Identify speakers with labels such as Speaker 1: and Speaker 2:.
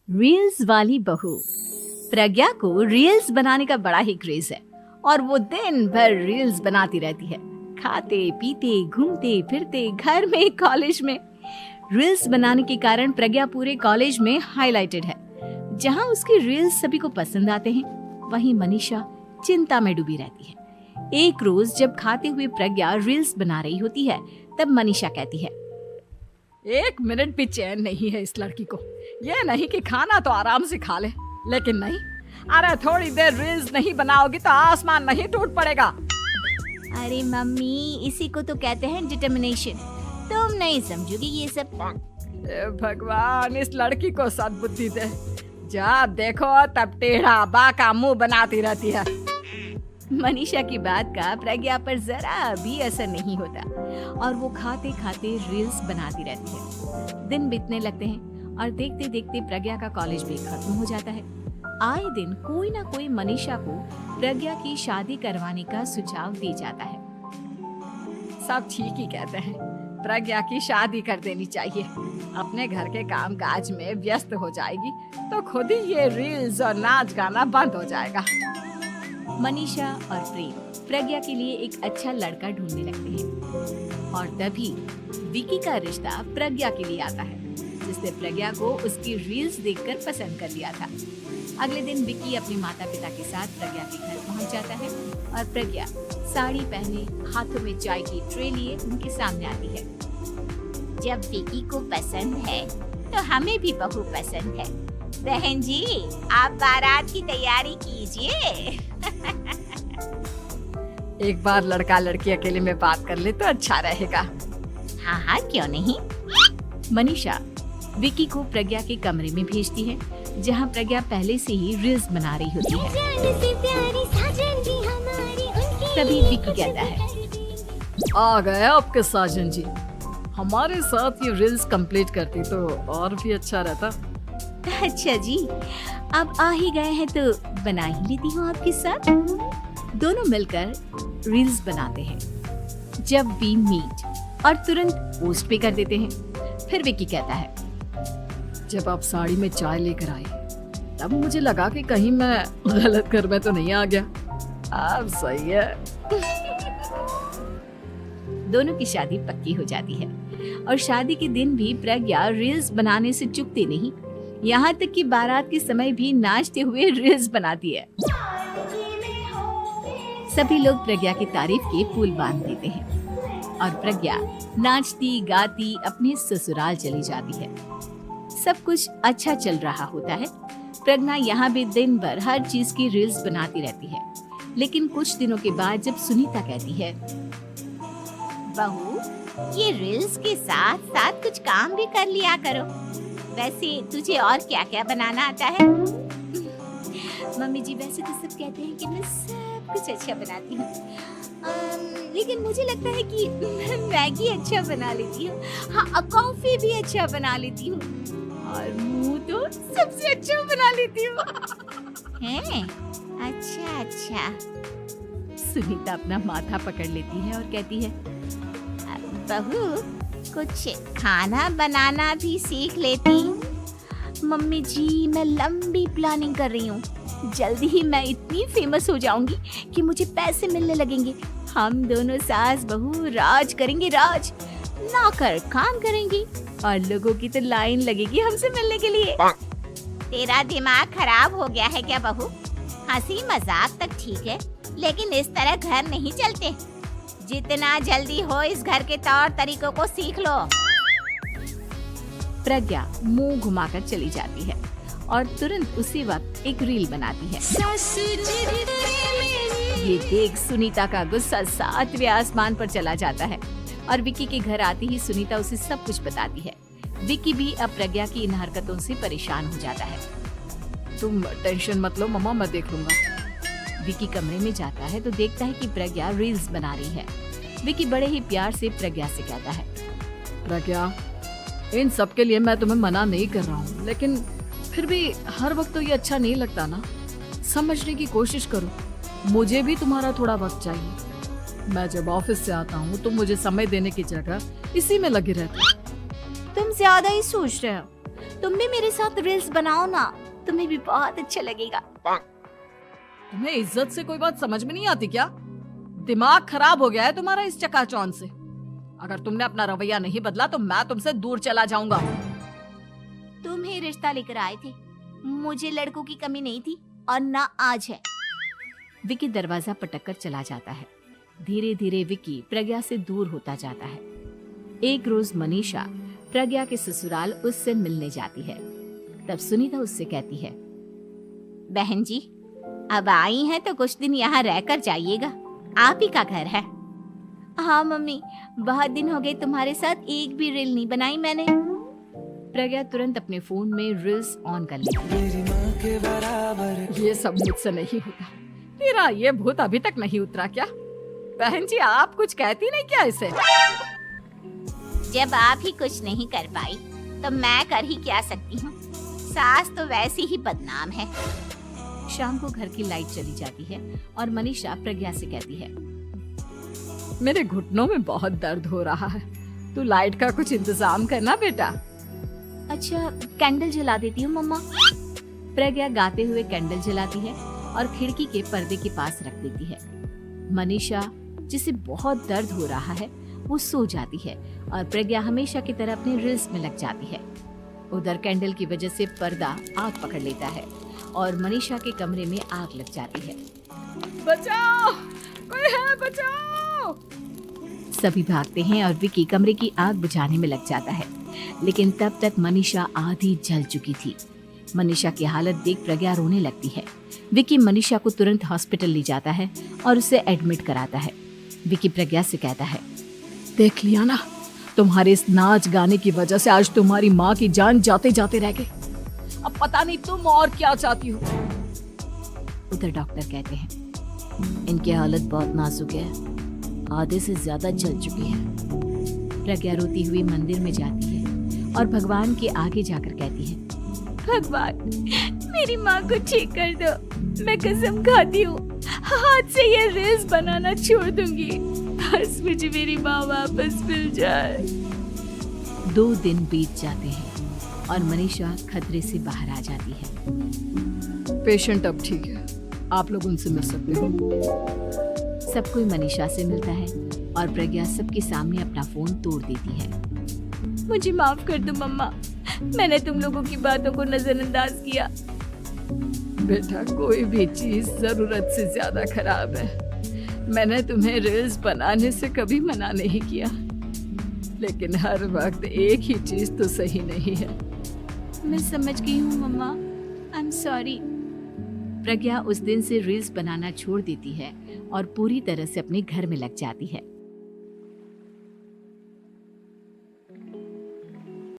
Speaker 1: Reels वाली बहू। प्रज्ञा को रील्स बनाने का बड़ा ही क्रेज है और वो दिन भर रील्स बनाती रहती है। खाते पीते घूमते फिरते घर में कॉलेज में रील्स बनाने के कारण प्रज्ञा पूरे कॉलेज में हाईलाइटेड है। जहां उसकी रील्स सभी को पसंद आते हैं, वहीं मनीषा चिंता में डूबी रहती है। एक रोज जब खाते हुए प्रज्ञा रील्स बना रही होती है, तब मनीषा कहती है,
Speaker 2: एक मिनट भी चैन नहीं है इस लड़की को। ये नहीं कि खाना तो आराम से खा ले, लेकिन नहीं, अरे थोड़ी देर रील्स नहीं बनाओगी तो आसमान नहीं टूट पड़ेगा।
Speaker 1: अरे मम्मी, इसी को तो कहते हैं डिटर्मिनेशन। तुम नहीं समझोगी ये सब।
Speaker 2: भगवान, इस लड़की को सद्बुद्धि दे। जब देखो तब टेढ़ा बाका मुंह बनाती रहती है।
Speaker 1: मनीषा की बात का प्रज्ञा पर जरा भी असर नहीं होता और वो खाते खाते रील्स बनाती रहती है। दिन बीतने लगते हैं और देखते देखते प्रज्ञा का कॉलेज भी खत्म हो जाता है। आए दिन कोई ना कोई मनीषा को प्रज्ञा की शादी करवाने का सुझाव दे जाता है।
Speaker 2: सब ठीक ही कहते हैं, प्रज्ञा की शादी कर देनी चाहिए। अपने घर के काम काज में व्यस्त हो जाएगी तो खुद ही ये रील्स और नाच गाना बंद हो जाएगा।
Speaker 1: मनीषा और प्रेम प्रज्ञा के लिए एक अच्छा लड़का ढूंढने लगते हैं और तभी विकी का रिश्ता प्रज्ञा के लिए आता है, जिसने प्रज्ञा को उसकी रील्स देखकर पसंद कर लिया था। अगले दिन विकी अपने माता पिता के साथ प्रज्ञा के घर पहुंच जाता है और प्रज्ञा साड़ी पहने हाथों में चाय की ट्रे लिए उनके सामने आती है।
Speaker 3: जब विकी को पसंद है तो हमें भी बहू पसंद है। बहन जी, आप बारात की तैयारी कीजिए।
Speaker 2: एक बार लड़का लड़की अकेले में बात कर ले तो अच्छा रहेगा।
Speaker 3: हाँ हाँ, क्यों नहीं।
Speaker 1: मनीषा विकी को प्रज्ञा के कमरे में भेजती है, जहां प्रज्ञा पहले से ही रील्स बना रही होती है। तभी विकी कहता है,
Speaker 2: आ गए आपके साजन जी। हमारे साथ ये रील्स कंप्लीट करती तो और भी अच्छा रहता।
Speaker 1: अच्छा जी, अब आ ही गए हैं तो बना ही लेती हूँ आपके साथ। दोनों मिलकर रील्स बनाते हैं। जब वी मीट और तुरंत पोस्ट भी कर देते हैं। फिर विकी कहता है,
Speaker 2: जब आप साड़ी में चाय लेकर आए तब मुझे लगा कि कहीं मैं गलत घर में तो नहीं आ गया। अब सही है।
Speaker 1: दोनों की शादी पक्की हो जाती है और शादी के दिन भी प्रज्ञा रील्स बनाने से चूकती नहीं। यहाँ तक कि बारात के समय भी नाचते हुए रील्स बनाती है। सभी लोग प्रज्ञा की तारीफ के पुल बांध देते हैं और प्रज्ञा नाचती गाती अपने ससुराल चली जाती है। सब कुछ अच्छा चल रहा होता है। प्रज्ञा यहाँ भी दिन भर हर चीज की रील्स बनाती रहती है। लेकिन कुछ दिनों के बाद जब सुनीता कहती है,
Speaker 3: बहू, ये रील्स के साथ साथ कुछ काम भी कर लिया करो। वैसे तुझे और क्या क्या बनाना आता है?
Speaker 1: मम्मी जी, वैसे तो सब कहते हैं कि मैं सब कुछ अच्छा बनाती हूँ, लेकिन मुझे लगता है कि मैं मैगी अच्छा बना लेती हूँ। हाँ, कॉफी भी अच्छा बना लेती हूँ और मुंह तो सबसे अच्छा बना लेती हूँ।
Speaker 3: हैं? अच्छा अच्छा।
Speaker 1: सुनीता अपना माथा पकड़ लेती है और कहती है,
Speaker 3: बहू, कुछ खाना बनाना भी सीख लेती।
Speaker 1: मम्मी जी, मैं लंबी प्लानिंग कर रही हूँ। जल्दी ही मैं इतनी फेमस हो जाऊंगी कि मुझे पैसे मिलने लगेंगे। हम दोनों सास बहू राज करेंगे, राज। नौकर काम करेंगी और लोगों की तो लाइन लगेगी हमसे मिलने के लिए।
Speaker 3: तेरा दिमाग खराब हो गया है क्या बहू? हंसी मजाक तक ठीक है, लेकिन इस तरह घर नहीं चलते। जितना जल्दी हो इस घर के तौर तरीकों को सीख लो।
Speaker 1: प्रज्ञा मुंह घुमाकर चली जाती है और तुरंत उसी वक्त एक रील बनाती है। ये देख सुनीता का गुस्सा 7वें आसमान पर चला जाता है और विकी के घर आती ही सुनीता उसे सब कुछ बताती है। विकी भी अब प्रज्ञा की इन हरकतों से परेशान हो जाता है।
Speaker 2: तुम टेंशन मत लो मम्मा, मैं देख लूंगा।
Speaker 1: विकी कमरे में जाता है तो देखता है कि प्रज्ञा रील्स बना रही है। विकी बड़े ही प्यार से प्रज्ञा से कहता है,
Speaker 2: प्रज्ञा, इन सब के लिए मैं तुम्हें मना नहीं कर रहा हूँ, लेकिन फिर भी हर वक्त तो ये अच्छा नहीं लगता ना। समझने की कोशिश करो, मुझे भी तुम्हारा थोड़ा वक्त चाहिए। मैं जब ऑफिस से आता हूँ तो मुझे समय देने की जगह इसी में लगी रहती।
Speaker 1: तुम ज्यादा ही सोच रहे हो। तुम भी मेरे साथ रील्स बनाओ ना, तुम्हें भी बहुत अच्छा लगेगा।
Speaker 2: तुम्हें इज्जत से कोई बात समझ में नहीं आती क्या? दिमाग खराब हो गया है तुम्हारा इस चकाचौंध से। अगर तुमने अपना रवैया नहीं बदला तो मैं तुमसे दूर चला जाऊंगा।
Speaker 3: तुम ही रिश्ता लेकर आए थे, मुझे लड़कों की कमी नहीं थी और ना आज है।
Speaker 1: विकी दरवाजा पटककर चला जाता है। धीरे धीरे विकी प्रज्ञा से दूर होता जाता है। एक रोज मनीषा प्रज्ञा के ससुराल उससे मिलने जाती है। तब सुनीता उससे कहती है,
Speaker 3: बहन जी, अब आई हैं तो कुछ दिन यहाँ रहकर जाइएगा, आप ही का घर है।
Speaker 1: हाँ मम्मी, बहुत दिन हो गए तुम्हारे साथ एक भी रील नहीं बनाई मैंने। प्रज्ञा तुरंत अपने फोन में रील्स ऑन कर लेती है।
Speaker 2: ये सब मुझसे नहीं होता। तेरा ये भूत अभी तक नहीं उतरा क्या? बहन जी, आप कुछ कहती नहीं क्या इसे?
Speaker 3: जब आप ही कुछ नहीं कर पाई तो मैं कर ही क्या सकती हूँ। सास तो वैसी ही बदनाम है।
Speaker 1: शाम को घर की लाइट चली जाती है और मनीषा प्रज्ञा से कहती है,
Speaker 2: मेरे घुटनों में बहुत दर्द हो रहा है, तू लाइट का कुछ इंतजाम करना बेटा।
Speaker 1: अच्छा, कैंडल जला देती हूँ मम्मा। प्रज्ञा गाते हुए कैंडल जलाती है और खिड़की के पर्दे के पास रख देती है। मनीषा, जिसे बहुत दर्द हो रहा है, वो सो जाती है और प्रज्ञा हमेशा की तरह अपनी रील्स में लग जाती है। उधर कैंडल की वजह से पर्दा आग पकड़ लेता है और मनीषा के कमरे में आग लग जाती है।
Speaker 2: बचाओ, कोई है, बचाओ।
Speaker 1: सभी भागते हैं और विकी कमरे की आग बुझाने में लग जाता है, लेकिन तब तक मनीषा आधी जल चुकी थी। मनीषा की हालत देख प्रज्ञा रोने लगती है। विकी मनीषा को तुरंत हॉस्पिटल ले जाता है और उसे एडमिट कराता है। विकी प्रज्ञा से कहता है,
Speaker 2: देख लिया ना, तुम्हारे इस नाच गाने की वजह से आज तुम्हारी माँ की जान जाते जाते रह गई। अब पता नहीं तुम और क्या चाहती हो।
Speaker 1: उधर डॉक्टर कहते हैं, इनकी हालत बहुत नाजुक है, आधे से ज्यादा जल चुकी है। प्रज्ञा रोती हुई मंदिर में जाती है और भगवान के आगे जाकर कहती है, भगवान, मेरी माँ को ठीक कर दो। मैं कसम खाती हूँ, हाथ से ये रील्स बनाना छोड़ दूंगी। बस मुझे मेरी माँ वापस मिल जाए। 2 दिन बीत जाते हैं और मनीषा खतरे से बाहर आ जाती है।
Speaker 2: पेशेंट अब ठीक है, आप लोग उनसे मिल सकते हो।
Speaker 1: सब कोई मनीषा से मिलता है और प्रज्ञा सबके सामने अपना फोन तोड़ देती है। मुझे माफ कर दो मम्मा, मैंने तुम लोगों की बातों को नजरअंदाज किया।
Speaker 2: बेटा, कोई भी चीज जरूरत से ज्यादा खराब है। मैंने तुम्हें रील्स बनाने से कभी मना नहीं किया, लेकिन हर वक्त एक ही चीज तो सही नहीं है।
Speaker 1: मैं समझ गई हूँ मम्मा, आई एम सॉरी। प्रज्ञा उस दिन से रील्स बनाना छोड़ देती है और पूरी तरह से अपने घर में लग जाती है।